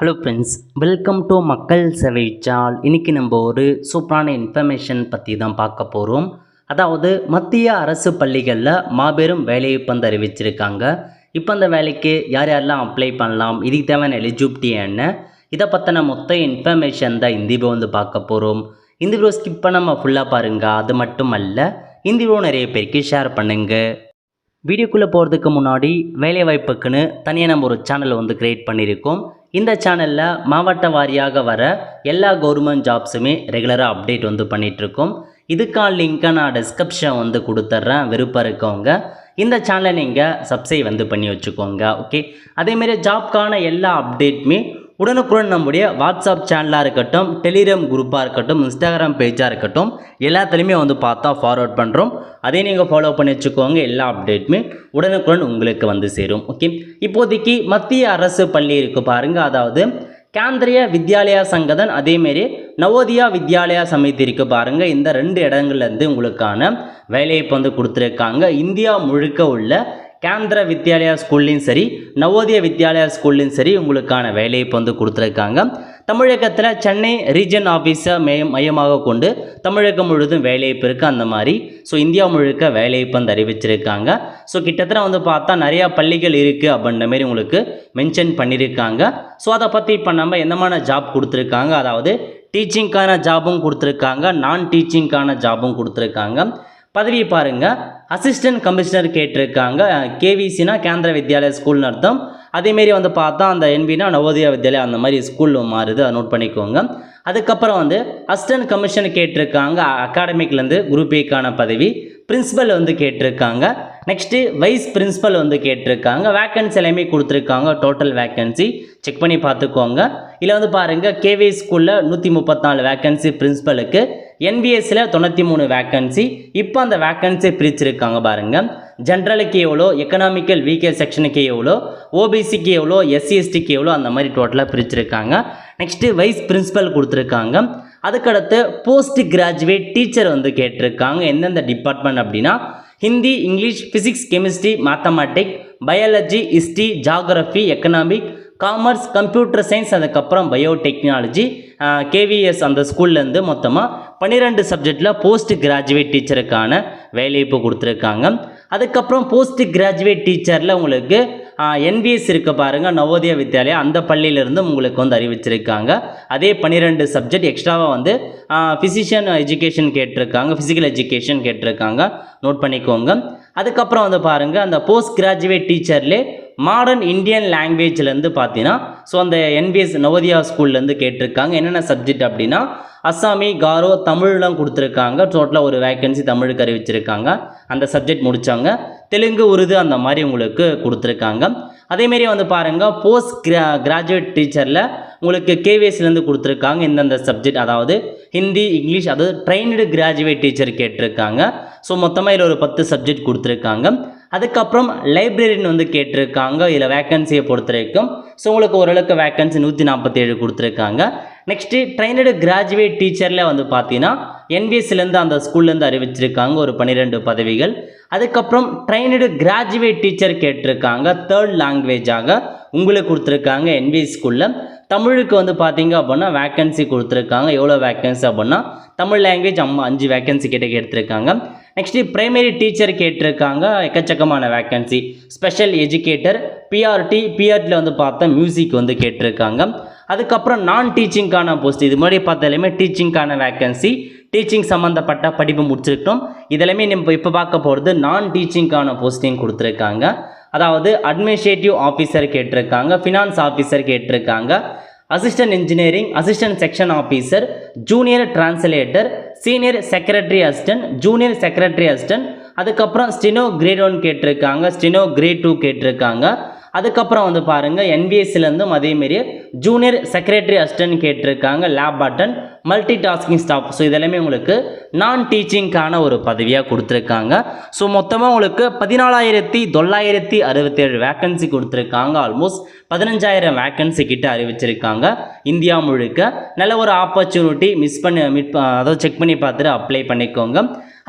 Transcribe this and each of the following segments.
Hello friends, welcome to மக்கள் சேவை சால். இன்றைக்கி நம்ம ஒரு சூப்பரான இன்ஃபர்மேஷன் பற்றி தான் பார்க்க போகிறோம். அதாவது மத்திய அரசு பள்ளிகளில் மாபெரும் வேலைவாய்ப்பு வந்து அறிவிச்சிருக்காங்க. இப்போ அந்த வேலைக்கு யார் யாரெல்லாம் அப்ளை பண்ணலாம், இதுக்கு தேவையான எலிஜிபிலிட்டி என்ன, இதை பற்றின மொத்த இன்ஃபர்மேஷன் தான் இந்த வீடியோ வந்து பார்க்க போகிறோம். இந்த வீடியோ ஸ்கிப் பண்ணாமல் ஃபுல்லாக பாருங்கள். அது மட்டும் அல்ல, இந்த வீடியோ நிறைய பேருக்கு ஷேர் பண்ணுங்கள். வீடியோக்குள்ளே போகிறதுக்கு முன்னாடி வேலைவாய்ப்புக்குன்னு தனியாக நம்ம ஒரு சேனல் வந்து க்ரியேட் பண்ணியிருக்கோம். இந்த சேனலில் மாவட்ட வாரியாக வர எல்லா கவர்மெண்ட் ஜாப்ஸுமே ரெகுலராக அப்டேட் வந்து பண்ணிகிட்ருக்கோம். இதுக்கான லிங்க்கை நான் டிஸ்கிரிப்ஷன் வந்து கொடுத்துட்றேன். விருப்பம் இருக்கவங்க இந்த சேனலை நீங்கள் சப்ஸ்கிரைப் வந்து பண்ணி வச்சுக்கோங்க. ஓகே, அதேமாரி ஜாப்க்கான எல்லா அப்டேட்டுமே உடனுக்குடன் நம்முடைய வாட்ஸ்அப் சேனலாக இருக்கட்டும், டெலிகிராம் குரூப்பாக இருக்கட்டும், இன்ஸ்டாகிராம் பேஜாக இருக்கட்டும், எல்லாத்துலேயுமே வந்து பார்த்தா ஃபார்வர்ட் பண்ணுறோம். அதே நீங்கள் ஃபாலோ பண்ணி வச்சுக்கோங்க. எல்லா அப்டேட்டுமே உடனுக்குடன் உங்களுக்கு வந்து சேரும். ஓகே, இப்போதைக்கு மத்திய அரசு பள்ளி இருக்குது பாருங்கள். அதாவது கேந்திரிய வித்யாலயா சங்கதன், அதேமாரி நவோதயா வித்யாலயா சமிதி இருக்குது பாருங்கள். இந்த 2 இடங்கள்லேருந்து உங்களுக்கான வேலைவாய்ப்பு வந்து கொடுத்துருக்காங்க. இந்தியா முழுக்க உள்ள கேந்திர வித்யாலயா ஸ்கூல்லையும் சரி, நவோதய வித்யாலயா ஸ்கூல்லையும் சரி உங்களுக்கான வேலைவாய்ப்பு வந்து கொடுத்துருக்காங்க. தமிழகத்தில் சென்னை ரீஜன் ஆஃபீஸை மையமாக கொண்டு தமிழகம் முழுவதும் வேலைவாய்ப்பு இருக்குது. அந்த மாதிரி இந்தியா முழுக்க வேலைவாய்ப்பு வந்து அறிவிச்சிருக்காங்க. கிட்டத்தட்ட வந்து பார்த்தா நிறையா பள்ளிகள் இருக்குது அப்படின்ற மாதிரி உங்களுக்கு மென்ஷன் பண்ணியிருக்காங்க. அதை பற்றி இப்போ நம்ம எந்தமான ஜாப் கொடுத்துருக்காங்க, அதாவது டீச்சிங்க்கான ஜாபும் கொடுத்துருக்காங்க, நான் டீச்சிங்க்கான ஜாபும் கொடுத்துருக்காங்க. பதவி பாருங்கள், அசிஸ்டன்ட் கமிஷனர் கேட்டிருக்காங்க. கேவிசினா கேந்திர வித்யாலயா ஸ்கூல்னு அர்த்தம். அதேமாரி வந்து பார்த்தா அந்த என்பினா நவோதயா வித்யாலயா, அந்த மாதிரி ஸ்கூல் மாறுது, அதை நோட் பண்ணிக்கோங்க. அதுக்கப்புறம் வந்து அசிஸ்டன்ட் கமிஷன் கேட்டிருக்காங்க. அகாடமிக்லேருந்து குரூப் ஏக்கான பதவி. பிரின்சிபல் வந்து கேட்டிருக்காங்க. நெக்ஸ்ட்டு வைஸ் பிரின்சிபல் வந்து கேட்டிருக்காங்க. வேக்கன்சி எல்லாமே கொடுத்துருக்காங்க. டோட்டல் வேக்கன்சி செக் பண்ணி பார்த்துக்கோங்க. இதில் வந்து பாருங்கள், கேவி ஸ்கூலில் 134 வேக்கன்சி பிரின்சிபலுக்கு, என்பிஎஸ்சில் 93 வேக்கன்சி. இப்போ அந்த வேக்கன்சி பிரிச்சிருக்காங்க பாருங்கள். ஜென்ரலுக்கு எவ்வளோ, எக்கனாமிக்கல் வீக்கே செக்ஷனுக்கு எவ்வளோ, ஓபிசிக்கு எவ்வளோ, எஸ்சி எஸ்டிக்கு எவ்வளோ, அந்த மாதிரி டோட்டலாக பிரிச்சிருக்காங்க. நெக்ஸ்ட்டு வைஸ் பிரின்சிபல் கொடுத்துருக்காங்க. அதுக்கடுத்து போஸ்ட் கிராஜுவேட் டீச்சர் வந்து கேட்டிருக்காங்க. எந்தெந்த டிபார்ட்மெண்ட் அப்படின்னா Hindi, English, physics, chemistry, mathematic, biology, history, geography, economic, commerce, computer science, அதுக்கப்புறம் பயோடெக்னாலஜி, கேவிஎஸ் அந்த ஸ்கூல்லேருந்து மொத்தமாக 12 சப்ஜெக்டில் போஸ்ட் கிராஜுவேட் டீச்சருக்கான வேலைவாய்ப்பு கொடுத்துருக்காங்க. அதுக்கப்புறம் போஸ்ட் கிராஜுவேட் டீச்சரில் உங்களுக்கு என்பிஎஸ் இருக்க பாருங்கள், நவோதயா வித்யாலயா, அந்த பள்ளியிலேருந்து உங்களுக்கு வந்து அறிவிச்சிருக்காங்க. அதே 12 சப்ஜெக்ட் எக்ஸ்ட்ராவாக வந்து ஃபிசிஷியன் எஜுகேஷன் கேட்டிருக்காங்க, ஃபிசிக்கல் எஜுகேஷன் கேட்டிருக்காங்க, நோட் பண்ணிக்கோங்க. அதுக்கப்புறம் வந்து பாருங்கள், அந்த போஸ்ட் கிராஜுவேட் டீச்சர்லே மாடர்ன் இந்தியன் லாங்குவேஜ்லேருந்து பார்த்தீங்கன்னா அந்த என்பிஎஸ் நவோதயா ஸ்கூல்லேருந்து கேட்டிருக்காங்க. என்னென்ன சப்ஜெக்ட் அப்படின்னா அஸ்ஸாமி, காரோ, தமிழ்லாம் கொடுத்துருக்காங்க. டோட்டலாக ஒரு வேக்கன்சி தமிழுக்கு அறிவிச்சிருக்காங்க. அந்த சப்ஜெக்ட் முடித்தவங்க தெலுங்கு, உருது அந்த மாதிரி உங்களுக்கு கொடுத்துருக்காங்க. அதேமாரி வந்து பாருங்கள், போஸ்ட் கிராஜுவேட் டீச்சரில் உங்களுக்கு கேவிஎஸ்லேருந்து கொடுத்துருக்காங்க. இந்தந்த சப்ஜெக்ட், அதாவது ஹிந்தி, இங்கிலீஷ், அதாவது ட்ரைன்டு கிராஜுவேட் டீச்சர் கேட்டிருக்காங்க. மொத்தமாக இதில் ஒரு 10 சப்ஜெக்ட் கொடுத்துருக்காங்க. அதுக்கப்புறம் லைப்ரரின்னு வந்து கேட்டிருக்காங்க. இதில் வேக்கன்சியை பொறுத்த வரைக்கும் உங்களுக்கு ஓரளவுக்கு வேக்கன்சி 147 கொடுத்துருக்காங்க. நெக்ஸ்ட்டு ட்ரைனடு கிராஜுவேட் டீச்சரில் வந்து பார்த்தீங்கன்னா என்பிஎஸ்சிலேருந்து அந்த ஸ்கூல்லேருந்து அறிவிச்சிருக்காங்க ஒரு 12 பதவிகள். அதுக்கப்புறம் ட்ரைனடு கிராஜுவேட் டீச்சர் கேட்டிருக்காங்க. 3rd லாங்குவேஜாக உங்களுக்கு கொடுத்துருக்காங்க. என்பிஎஸ் ஸ்கூலில் தமிழுக்கு வந்து பார்த்தீங்க அப்படின்னா வேக்கன்சி கொடுத்துருக்காங்க. எவ்வளோ வேக்கன்சி அப்படின்னா தமிழ் லாங்குவேஜ் 5 வேக்கன்சி கிட்ட எடுத்திருக்காங்க. நெக்ஸ்ட்டு பிரைமரி டீச்சர் கேட்டிருக்காங்க. எக்கச்சக்கமான வேக்கன்சி. ஸ்பெஷல் எஜுகேட்டர், பிஆர்டியில் வந்து பார்த்தா மியூசிக் வந்து கேட்டிருக்காங்க. அதுக்கப்புறம் நான் டீச்சிங்க்கான போஸ்ட், இது முன்னாடி பார்த்தாலுமே டீச்சிங்க்கான வேக்கன்சி, டீச்சிங் சம்மந்தப்பட்ட படிப்பு முடிச்சிருக்கோம். இதெல்லாமே நம்ம இப்போ பார்க்க போகிறது நான் டீச்சிங்க்கான போஸ்டிங் கொடுத்துருக்காங்க. அதாவது அட்மினிஸ்ட்ரேட்டிவ் ஆஃபீஸர் கேட்டிருக்காங்க, ஃபினான்ஸ் ஆஃபீஸர் கேட்டிருக்காங்க, assistant engineering, assistant section officer, junior translator, senior secretary assistant, junior secretary assistant, அதுக்கப்புறம் ஸ்டெனோ கிரேட் 1 கேட்டிருக்காங்க, ஸ்டெனோ கிரேட் 2 கேட்டிருக்காங்க. அதுக்கப்புறம் வந்து பாருங்கள், என்பிஎஸ்சிலேருந்தும் அதேமாரி ஜூனியர் செக்ரட்டரி அசிஸ்டன்ட் கேட்டிருக்காங்க, lab attend, multi tasking staff. இதெல்லாமே உங்களுக்கு நான் டீச்சிங்க்கான ஒரு பதவியாக கொடுத்துருக்காங்க. மொத்தமாக உங்களுக்கு 14,967 வேக்கன்சி கொடுத்துருக்காங்க. ஆல்மோஸ்ட் 15,000 வேக்கன்சி கிட்ட அறிவிச்சிருக்காங்க. இந்தியா முழுக்க நல்ல ஒரு ஆப்பர்ச்சுனிட்டி. அதாவது செக் பண்ணி பார்த்துட்டு அப்ளை பண்ணிக்கோங்க.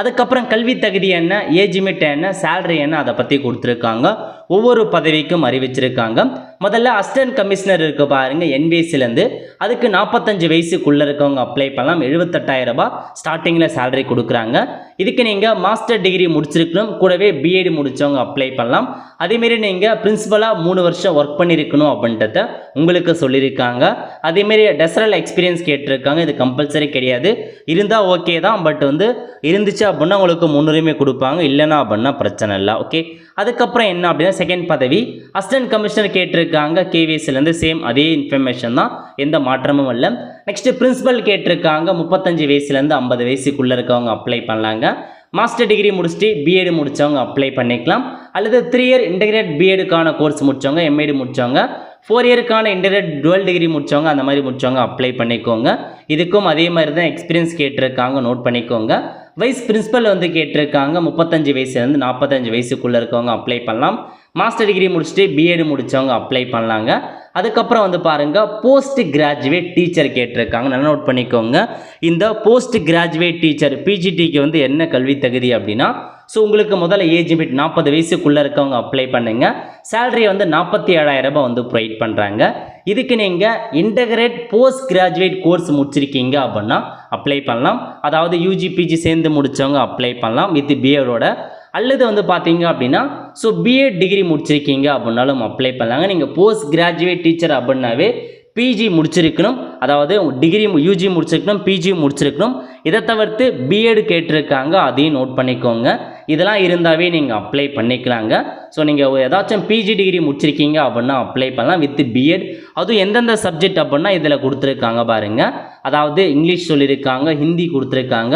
அதுக்கப்புறம் கல்வி தகுதி என்ன, ஏஜ் லிமிட் என்ன, சேலரி என்ன, அதை பற்றி கொடுத்துருக்காங்க. ஒவ்வொரு பதவிக்கும் அறிவிச்சிருக்காங்க. முதல்ல அசிஸ்டன்ட் கமிஷனர் இருக்கு பாருங்க NBSலேருந்து, அதுக்கு 45 வயசுக்குள்ளே இருக்கவங்க அப்ளை பண்ணலாம். 78,000 ரூபாய் ஸ்டார்டிங்கில் சேலரி கொடுக்குறாங்க. இதுக்கு நீங்கள் மாஸ்டர் டிகிரி முடிச்சிருக்கணும், கூடவே பிஎட் முடித்தவங்க அப்ளை பண்ணலாம். அதேமாரி நீங்கள் பிரின்சிபலாக 3 வருஷம் ஒர்க் பண்ணியிருக்கணும் அப்படின்றத உங்களுக்கு சொல்லியிருக்காங்க. அதேமாரி டெசரல் எக்ஸ்பீரியன்ஸ் கேட்டிருக்காங்க. இது கம்பல்சரி கிடையாது, இருந்தால் ஓகே தான். பட் இருந்துச்சு அப்படின்னா உங்களுக்கு முன்னுரிமை கொடுப்பாங்க, இல்லைனா அப்படின்னா பிரச்சனை இல்லை. ஓகே, அதுக்கப்புறம் என்ன அப்படின்னா செகண்ட் பதவி அசிஸ்டன்ட் கமிஷனர் கேட்டிருக்காங்க. KVSலேருந்து சேம் அதே இன்ஃபர்மேஷன் தான், எந்த மாற்றமும் இல்லை. நெக்ஸ்ட் பிரின்சிபல் கேட்டிருக்காங்க. 35 வயசுலேருந்து 50 வயசுக்குள்ளே இருக்கவங்க அப்ளை பண்ணலாங்க. மாஸ்டர் டிகிரி முடிச்சுட்டு பிஎட் முடித்தவங்க அப்ளை பண்ணிக்கலாம். அல்லது 3 இயர் இன்டெகிரேட் பிஎடுக்கான கோர்ஸ் முடித்தவங்க, MAD முடித்தவங்க, 4 இயருக்கான இன்டெகிரேட் டுவெல் டிகிரி முடித்தவங்க, அந்த மாதிரி முடித்தவங்க அப்ளை பண்ணிக்கோங்க. இதுக்கும் அதே மாதிரி தான் எக்ஸ்பீரியன்ஸ் கேட்டிருக்காங்க, நோட் பண்ணிக்கோங்க. வைஸ் பிரின்சிபல் கேட்டிருக்காங்க. 35 வயசுலேருந்து 45 வயசுக்குள்ளே இருக்கவங்க அப்ளை பண்ணலாம். மாஸ்டர் டிகிரி முடிச்சுட்டு பிஎட் முடித்தவங்க அப்ளை பண்ணலாங்க. அதுக்கப்புறம் பாருங்கள் போஸ்ட் கிராஜுவேட் டீச்சர் கேட்டிருக்காங்க. நல்லா நோட் பண்ணிக்கோங்க. இந்த போஸ்ட் கிராஜுவேட் டீச்சர் PGTக்கு என்ன கல்வி தகுதி அப்படின்னா, ஸோ உங்களுக்கு முதல்ல ஏஜ் லிமிட் 40 வயசுக்குள்ளே இருக்கவங்க அப்ளை பண்ணுங்க. சேலரி 47,000 ரூபாய் ப்ரொவைட் பண்ணுறாங்க. இதுக்கு நீங்கள் இன்டெகிரேட் போஸ்ட் கிராஜுவேட் கோர்ஸ் முடிச்சிருக்கீங்க அப்படின்னா அப்ளை பண்ணலாம். அதாவது UG PG சேர்ந்து முடித்தவங்க அப்ளை பண்ணலாம் வித் பிஎடோட. அல்லது பார்த்தீங்க அப்படின்னா ஸோ பிஎட் டிகிரி முடிச்சிருக்கீங்க அப்படின்னாலும் அப்ளை பண்ணலாங்க. நீங்கள் போஸ்ட் கிராஜுவேட் டீச்சர் அப்படின்னாவே PG முடிச்சிருக்கணும், அதாவது டிகிரி UG முடிச்சிருக்கணும், PG முடிச்சிருக்கணும். இதை தவிர்த்து பிஎட் கேட்டிருக்காங்க, அதையும் நோட் பண்ணிக்கோங்க. இதெல்லாம் இருந்தாவே நீங்கள் அப்ளை பண்ணிக்கலாங்க. ஸோ நீங்கள் ஏதாச்சும் PG டிகிரி முடிச்சிருக்கீங்க அப்படின்னா அப்ளை பண்ணலாம் வித் பிஎட். அதுவும் எந்தெந்த சப்ஜெக்ட் அப்படின்னா இதில் கொடுத்துருக்காங்க பாருங்கள். அதாவது இங்கிலீஷ் சொல்லியிருக்காங்க, ஹிந்தி கொடுத்துருக்காங்க,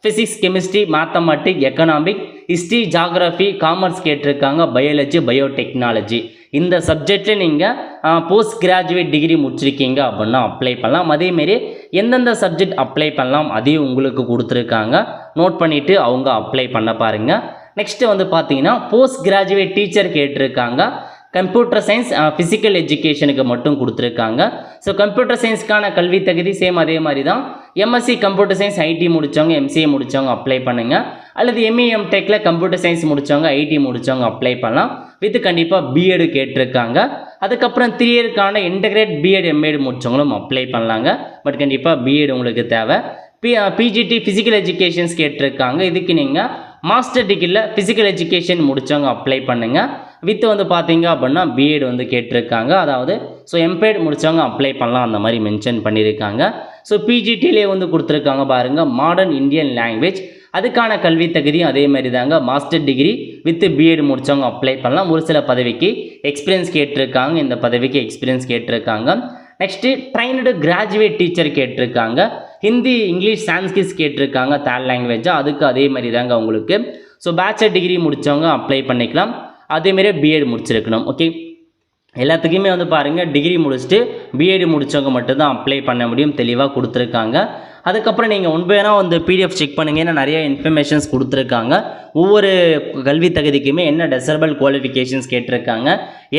physics, chemistry, mathematic, economic, history, geography, commerce கேட்டிருக்காங்க, பயாலஜி, பயோடெக்னாலஜி. இந்த சப்ஜெக்டில் நீங்கள் போஸ்ட் கிராஜுவேட் டிகிரி முடிச்சிருக்கீங்க அப்படின்னா அப்ளை பண்ணலாம். அதேமாரி எந்தெந்த சப்ஜெக்ட் அப்ளை பண்ணலாம் அதையும் உங்களுக்கு கொடுத்துருக்காங்க, நோட் பண்ணிவிட்டு அவங்க அப்ளை பண்ண பாருங்கள். நெக்ஸ்ட்டு பார்த்தீங்கன்னா போஸ்ட் கிராஜுவேட் டீச்சர் கேட்டிருக்காங்க. கம்ப்யூட்டர் சயின்ஸ், ஃபிசிக்கல் எஜுகேஷனுக்கு மட்டும் கொடுத்துருக்காங்க. ஸோ கம்ப்யூட்டர் சயின்ஸ்க்கான கல்வி தகுதி சேம் அதே மாதிரி தான். MSc கம்ப்யூட்டர் சயின்ஸ் IT முடித்தவங்க, MCA முடித்தவங்க அப்ளை பண்ணுங்கள். அல்லது ME MTechல கம்ப்யூட்டர் சயின்ஸ் முடித்தவங்க, IT முடித்தவங்க அப்ளை பண்ணலாம். வித் கண்டிப்பாக பிஎட் கேட்டிருக்காங்க. அதுக்கப்புறம் 3 இயருக்கான இன்டெகிரேட் பிஎட் MAD முடித்தவங்களும் அப்ளை பண்ணலாங்க. பட் கண்டிப்பாக பிஎட் உங்களுக்கு தேவை. PGT ஃபிசிக்கல் எஜுகேஷன்ஸ் கேட்டிருக்காங்க. இதுக்கு நீங்கள் மாஸ்டர் டிகிரியில் ஃபிசிக்கல் எஜுகேஷன் முடித்தவங்க அப்ளை பண்ணுங்கள். வித் பார்த்தீங்க அப்படின்னா பிஎட் கேட்டிருக்காங்க. அதாவது ஸோ MPED முடித்தவங்க அப்ளை பண்ணலாம், அந்த மாதிரி மென்ஷன் பண்ணியிருக்காங்க. ஸோ PGTலே கொடுத்துருக்காங்க பாருங்கள், மாடர்ன் இந்தியன் லாங்குவேஜ். அதுக்கான கல்வி தகுதியும் அதே மாதிரி தாங்க, மாஸ்டர் டிகிரி வித் பிஎட் முடித்தவங்க அப்ளை பண்ணலாம். ஒரு சில பதவிக்கு எக்ஸ்பீரியன்ஸ் கேட்டிருக்காங்க, இந்த பதவிக்கு எக்ஸ்பீரியன்ஸ் கேட்டிருக்காங்க. நெக்ஸ்ட்டு ட்ரைன்டு கிராஜுவேட் டீச்சர் கேட்டிருக்காங்க. ஹிந்தி, இங்கிலீஷ், சான்ஸ்கிரிட் கேட்டிருக்காங்க, தேர்ட் லாங்குவேஜாக. அதுக்கு அதே மாதிரி தாங்க உங்களுக்கு. ஸோ பேச்சுலர் டிகிரி முடித்தவங்க அப்ளை பண்ணிக்கலாம். அதேமாரி பிஎட் முடிச்சிருக்கணும். ஓகே, எல்லாத்துக்குமே பாருங்கள் டிகிரி முடிச்சுட்டு பிஎட் முடித்தவங்க மட்டும்தான் அப்ளை பண்ண முடியும், தெளிவாக கொடுத்துருக்காங்க. அதுக்கப்புறம் நீங்கள் உண்மையான PDF செக் பண்ணுங்க, ஏன்னா நிறைய இன்ஃபர்மேஷன்ஸ் கொடுத்துருக்காங்க. ஒவ்வொரு கல்வி தகுதிக்குமே என்ன டெசரபிள் குவாலிஃபிகேஷன்ஸ் கேட்டிருக்காங்க,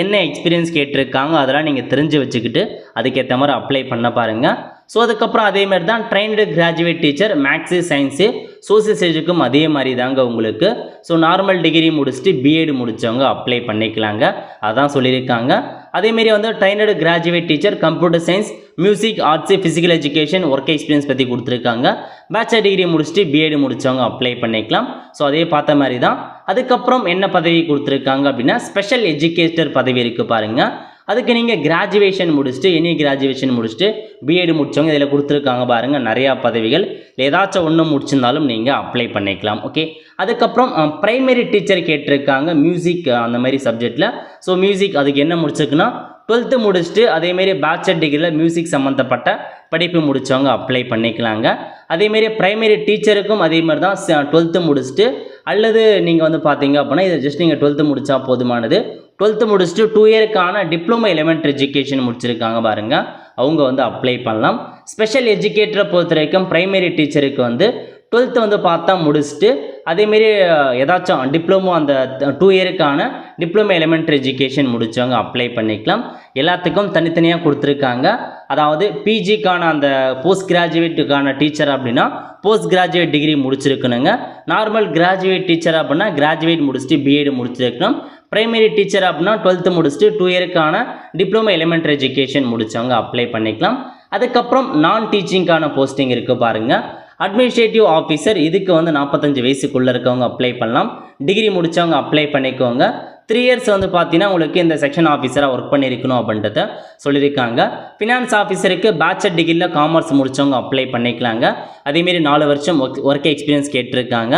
என்ன எக்ஸ்பீரியன்ஸ் கேட்டிருக்காங்க, அதெல்லாம் நீங்கள் தெரிஞ்சு வச்சுக்கிட்டு அதுக்கேற்ற மாதிரி அப்ளை பண்ண பாருங்கள். ஸோ அதுக்கப்புறம் அதேமாதிரி தான் trained graduate teacher maths, science, social சயின்ஸுக்கும் அதே மாதிரி தாங்க உங்களுக்கு. ஸோ நார்மல் டிகிரி முடிச்சுட்டு பிஎட் முடித்தவங்க அப்ளை பண்ணிக்கலாங்க, அதான் சொல்லியிருக்காங்க. அதேமாரி trained graduate teacher computer science, music, arts, physical education, work experience பற்றி கொடுத்துருக்காங்க. பேச்சுலர் டிகிரி முடிச்சுட்டு பிஎட் முடித்தவங்க அப்ளை பண்ணிக்கலாம். ஸோ அதே பார்த்த மாதிரி தான். அதுக்கப்புறம் என்ன பதவி கொடுத்துருக்காங்க அப்படின்னா ஸ்பெஷல் எஜுகேட்டர் பதவி இருக்குது பாருங்கள். அதுக்கு நீங்கள் கிராஜுவேஷன் முடிச்சுட்டு, எனி கிராஜுவேஷன் முடிச்சுட்டு பிஎட் முடித்தவங்க இதில் கொடுத்துருக்காங்க பாருங்கள், நிறையா பதவிகள். ஏதாச்சும் ஒன்று முடிச்சிருந்தாலும் நீங்கள் அப்ளை பண்ணிக்கலாம். ஓகே, அதுக்கப்புறம் ப்ரைமரி டீச்சர் கேட்டிருக்காங்க, மியூசிக் அந்த மாதிரி சப்ஜெக்டில். ஸோ மியூசிக் அதுக்கு என்ன முடிச்சிருக்குன்னா 12th முடிச்சுட்டு அதேமாரி பேச்சுலர் டிகிரியில் மியூசிக் சம்மந்தப்பட்ட படிப்பு முடித்தவங்க அப்ளை பண்ணிக்கலாங்க. அதேமாரி ப்ரைமரி டீச்சருக்கும் அதே மாதிரி தான் 12th முடிச்சுட்டு, அல்லது நீங்கள் பார்த்தீங்க அப்படின்னா இதை ஜஸ்ட் நீங்கள் 12th முடித்தா போதுமானது. 12th முடிச்சுட்டு 2 இயருக்கான டிப்ளமோ எலிமெண்ட்ரி எஜுகேஷன் முடிச்சிருக்காங்க பாருங்கள், அவங்க அப்ளை பண்ணலாம். ஸ்பெஷல் எஜுகேட்டரை பொறுத்த வரைக்கும் ப்ரைமரி டீச்சருக்கு 12th பார்த்தா முடிச்சுட்டு அதேமாரி ஏதாச்சும் டிப்ளமோ அந்த 2 இயருக்கான டிப்ளமோ எலிமெண்ட்ரி எஜுகேஷன் முடித்தவங்க அப்ளை பண்ணிக்கலாம். எல்லாத்துக்கும் தனித்தனியாக கொடுத்துருக்காங்க. அதாவது பிஜிக்கான அந்த போஸ்ட் கிராஜுவேட்டுக்கான டீச்சர் அப்படின்னா போஸ்ட் கிராஜுவேட் டிகிரி முடிச்சிருக்கணுங்க. நார்மல் கிராஜுவேட் டீச்சர் அப்படின்னா கிராஜுவேட் முடிச்சுட்டு பிஎட் முடிச்சிருக்கணும். பிரைமரி டீச்சர் அப்படின்னா 12th முடிச்சுட்டு 2 இயருக்கான டிப்ளமோ எலிமெண்ட்ரி எஜுகேஷன் முடித்தவங்க அப்ளை பண்ணிக்கலாம். அதுக்கப்புறம் நான் டீச்சிங்கான போஸ்டிங் இருக்குது பாருங்கள். அட்மினிஸ்ட்ரேட்டிவ் ஆஃபீஸர் இதுக்கு வந்து 45 வயசுக்குள்ளே இருக்கவங்க அப்ளை பண்ணலாம். டிகிரி முடித்தவங்க அப்ளை பண்ணிக்கோங்க. 3 இயர்ஸ் வந்து பார்த்தீங்கன்னா உங்களுக்கு இந்த செக்ஷன் ஆஃபீஸராக ஒர்க் பண்ணியிருக்கணும் அப்படின்றத சொல்லியிருக்காங்க. ஃபினான்ஸ் ஆஃபீஸருக்கு பேச்சுலர் டிகிரியில் காமர்ஸ் முடித்தவங்க அப்ளை பண்ணிக்கலாங்க. அதேமாரி 4 வருஷம் ஒர்க் எக்ஸ்பீரியன்ஸ் கேட்டிருக்காங்க.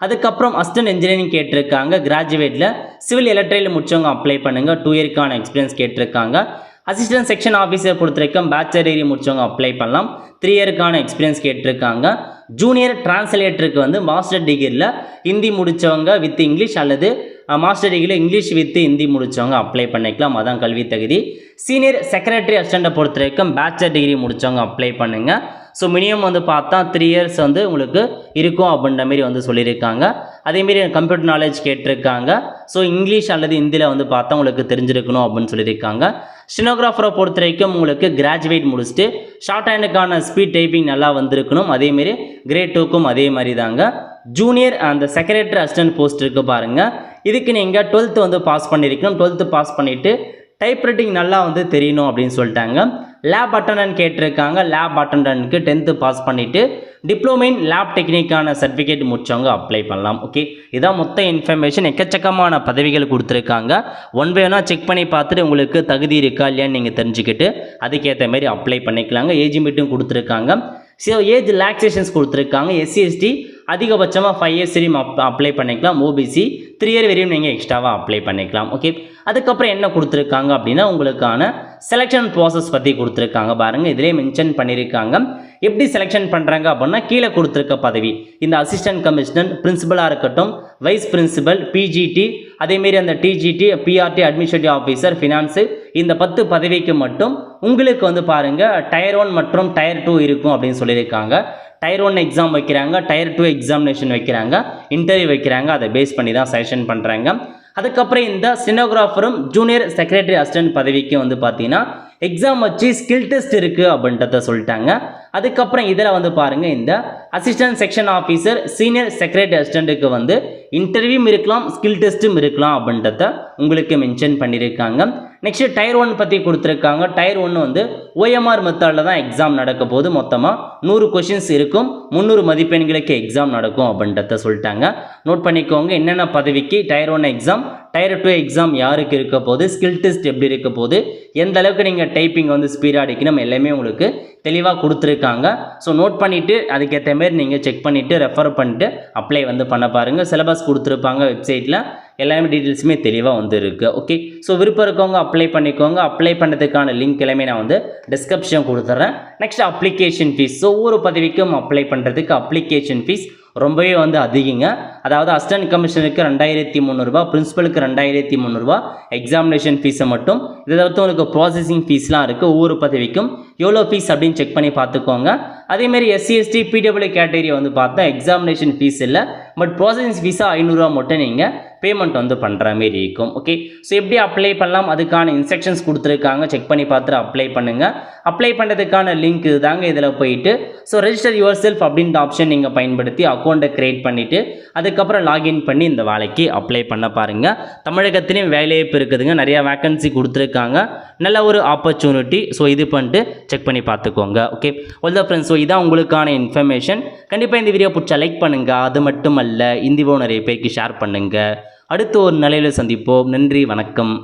அதுக்கப்புறம் அசிஸ்டன்ட் இன்ஜினியரிங் கேட்டிருக்காங்க. கிராஜுவேட்டில் சிவில் எலக்ட்ரிக்கல் முடித்தவங்க அப்ளை பண்ணுங்கள். 2 இயருக்கான எக்ஸ்பீரியன்ஸ் கேட்டிருக்காங்க. அசிஸ்டன்ட் செக்ஷன் ஆஃபீஸர் பொறுத்தவரைக்கும் பேச்சுலர் டிகிரி முடித்தவங்க அப்ளை பண்ணலாம். 3 இயருக்கான எக்ஸ்பீரியன்ஸ் கேட்டிருக்காங்க. ஜூனியர் டிரான்ஸ்லேட்டருக்கு வந்து மாஸ்டர் டிகிரியில் ஹிந்தி முடித்தவங்க வித் இங்கிலீஷ் அல்லது மாஸ்டர் டிகிரியில் இங்கிலீஷ் வித் ஹிந்தி முடித்தவங்க அப்ளை பண்ணிக்கலாம். அதான் கல்வி தகுதி. சீனியர் செக்ரட்டரி அசிஸ்டண்ட்டை பொறுத்த வரைக்கும் பேச்சுலர் டிகிரி முடித்தவங்க அப்ளை பண்ணுங்கள். ஸோ மினிமம் வந்து பார்த்தா 3 இயர்ஸ் வந்து உங்களுக்கு இருக்கும் அப்படின்ற மாரி வந்து சொல்லியிருக்காங்க. அதேமாரி கம்ப்யூட்டர் நாலேஜ் கேட்டிருக்காங்க. ஸோ இங்கிலீஷ் அல்லது ஹிந்தியில் வந்து பார்த்தா உங்களுக்கு தெரிஞ்சிருக்கணும் அப்படின்னு சொல்லியிருக்காங்க. ஸ்டெனோகிராஃபரை பொறுத்த வரைக்கும் உங்களுக்கு கிராஜுவேட் முடிச்சுட்டு ஷார்ட் ஹேண்டுக்கான ஸ்பீட் டைப்பிங் நல்லா வந்திருக்கணும். அதேமாரி கிரேட் 2க்கும் அதே மாதிரி தாங்க. ஜூனியர் அந்த செக்ரட்டரி அசிஸ்டன்ட் போஸ்ட் இருக்குது பாருங்கள். இதுக்கு நீங்கள் 12th வந்து பாஸ் பண்ணியிருக்கணும். 12th பாஸ் பண்ணிவிட்டு டைப் ரைட்டிங் நல்லா வந்து தெரியணும் அப்படின்னு சொல்லிட்டாங்க. லேப் அட்டண்டன்ட் கேட்டிருக்காங்க. லேப் அட்டண்டன்ட்க்கு 10th பாஸ் பண்ணிவிட்டு டிப்ளமோ இன் லேப் டெக்னிக்கான சர்டிஃபிகேட் முடித்தவங்க அப்ளை பண்ணலாம். ஓகே, இதான் மொத்த இன்ஃபர்மேஷன். எக்கச்சக்கமான பதவிகள் கொடுத்துருக்காங்க. ஒன் பை ஒன்னாக செக் பண்ணி பார்த்துட்டு உங்களுக்கு தகுதி இருக்கா இல்லையான்னு நீங்கள் தெரிஞ்சுக்கிட்டு அதுக்கேற்ற மாதிரி அப்ளை பண்ணிக்கலாங்க. ஏஜ் லிமிட்டும் கொடுத்துருக்காங்க. ஸோ ஏஜ் ரிலாக்ஸேஷன்ஸ் கொடுத்துருக்காங்க. எஸ்சி எஸ்டி அதிகபட்சமாக 5 இயர்ஸ் வரையும் அப்ளை பண்ணிக்கலாம். ஓபிசி 3 இயர் வரையும் நீங்கள் எக்ஸ்ட்ராவாக அப்ளை பண்ணிக்கலாம். ஓகே, அதுக்கப்புறம் என்ன கொடுத்துருக்காங்க அப்படின்னா உங்களுக்கான செலெக்ஷன் ப்ராசஸ் பற்றி கொடுத்துருக்காங்க பாருங்கள். இதிலே மென்ஷன் பண்ணியிருக்காங்க. எப்படி செலெக்ஷன் பண்ணுறாங்க அப்படின்னா கீழே கொடுத்துருக்க பதவி இந்த அசிஸ்டன்ட் கமிஷனர், பிரின்சிபலாக இருக்கட்டும், வைஸ் பிரின்சிபல், பிஜிடி, அதேமாரி அந்த டிஜிடி, பிஆர்டி, அட்மினிஸ்ட்ரேட்டிவ் ஆஃபீஸர், ஃபினான்ஸு, இந்த 10 பதவிக்கு மட்டும் உங்களுக்கு வந்து பாருங்கள் டயர் 1 மற்றும் டயர் 2 இருக்கும் அப்படின்னு சொல்லியிருக்காங்க. டயர் 1 எக்ஸாம் வைக்கிறாங்க, டயர் 2 எக்ஸாமினேஷன் வைக்கிறாங்க, இன்டர்வியூ வைக்கிறாங்க. அதை பேஸ் பண்ணி தான் செலெக்ஷன் பண்ணுறாங்க. அதுக்கப்புறம் இந்த ஸ்டெனோகிராஃபரும் ஜூனியர் செக்ரட்டரி அசிஸ்டன்ட் பதவிக்கு வந்து பார்த்தீங்கன்னா எக்ஸாம் வச்சு ஸ்கில் டெஸ்ட் இருக்குது அப்படின்றத சொல்லிட்டாங்க. அதுக்கப்புறம் இதில் வந்து பாருங்கள் இந்த assistant section officer, senior secretary அசிஸ்டண்ட்டுக்கு வந்து இன்டர்வியூவும் இருக்கலாம், ஸ்கில் டெஸ்ட்டும் இருக்கலாம் அப்படின்றத உங்களுக்கு மென்ஷன் பண்ணியிருக்காங்க. நெக்ஸ்ட் டயர் 1 பற்றி கொடுத்துருக்காங்க. டயர் 1 வந்து ஓஎம்ஆர் மெத்தடில் தான் எக்ஸாம் நடக்க போது. மொத்தமாக 100 கொஷின்ஸ் இருக்கும், 300 மதிப்பெண்களுக்கு எக்ஸாம் நடக்கும் அப்படின்றத சொல்லிட்டாங்க. நோட் பண்ணிக்கோங்க என்னென்ன பதவிக்கு டயர் 1 எக்ஸாம், டயர் 2 எக்ஸாம் யாருக்கு இருக்க போது, ஸ்கில் டெஸ்ட் எப்படி இருக்க போது, எந்த அளவுக்கு நீங்கள் டைப்பிங் வந்து ஸ்பீடாக அடிக்கணும், எல்லாமே உங்களுக்கு தெளிவாக கொடுத்துருக்காங்க. ஸோ நோட் பண்ணிவிட்டு அதுக்கேற்ற மாரி நீங்கள் செக் பண்ணிவிட்டு ரெஃபர் பண்ணிட்டு அப்ளை வந்து பண்ண பாருங்கள். சிலபஸ் கொடுத்துருப்பாங்க வெப்சைட்டில், எல்லாமே டீட்டெயில்ஸுமே தெளிவாக வந்து இருக்குது. ஓகே, ஸோ விருப்பம் இருக்கவங்க அப்ளை பண்ணிக்கோங்க. அப்ளை பண்ணுறதுக்கான லிங்க் எல்லாமே நான் வந்து டிஸ்கிரிப்ஷன் கொடுத்துட்றேன். Next application fees. ஸோ ஒவ்வொரு பதவிக்கும் அப்ளை பண்ணுறதுக்கு அப்ளிகேஷன் ஃபீஸ் ரொம்பவே வந்து அதிகங்க. அதாவது அசிஸ்டன்ட் கமிஷனருக்கு 2300 ரூபா, பிரின்சிபலுக்கு 2300 ரூபா எக்ஸாமினேஷன் ஃபீஸை மட்டும். இதை தவிர்த்து உங்களுக்கு ப்ராசஸிங் ஃபீஸ்லாம் இருக்குது. ஒவ்வொரு பதவிக்கும் எவ்வளோ ஃபீஸ் அப்படின்னு செக் பண்ணி பார்த்துக்கோங்க. அதேமாரி எஸ்சி எஸ்டி பிடபிள்யூ கேட்டகரி வந்து பார்த்தா எக்ஸாமினேஷன் ஃபீஸ் இல்லை, பட் ப்ராசஸிங் ஃபீஸாக 500 ரூபா மட்டும் நீங்கள் பேமெண்ட் வந்து பண்ணுற மாரி இருக்கும். ஓகே, ஸோ எப்படி அப்ளை பண்ணலாம் அதுக்கான இன்ஸ்ட்ரக்ஷன்ஸ் கொடுத்துருக்காங்க. செக் பண்ணி பார்த்துட்டு அப்ளை பண்ணுங்கள். அப்ளை பண்ணுறதுக்கான லிங்க் தாங்க இதில் போயிட்டு ஸோ ரெஜிஸ்டர் யுவர் செல்ஃப் அப்படின்ற ஆப்ஷன் நீங்கள் பயன்படுத்தி அக்கௌண்ட்டை க்ரியேட் பண்ணிவிட்டு அதுக்கப்புறம் லாகின் பண்ணி இந்த வேலைக்கு அப்ளை பண்ண பாருங்கள். தமிழகத்திலையும் வேலைவாய்ப்பு இருக்குதுங்க, நிறையா வேக்கன்சி கொடுத்துருக்காங்க, நல்ல ஒரு ஆப்பர்ச்சுனிட்டி. ஸோ இது பண்ணிட்டு செக் பண்ணி பார்த்துக்கோங்க. ஓகே, ஆல் ஃப்ரெண்ட்ஸ், ஸோ இதான் உங்களுக்கான இன்ஃபர்மேஷன். கண்டிப்பாக இந்த வீடியோ பிடிச்சா லைக் பண்ணுங்கள். அது மட்டும் அல்ல, இந்த வீடியோ நிறைய பேருக்கு ஷேர் பண்ணுங்கள். அடுத்து ஒரு நிலையில் சந்திப்போம். நன்றி, வணக்கம்.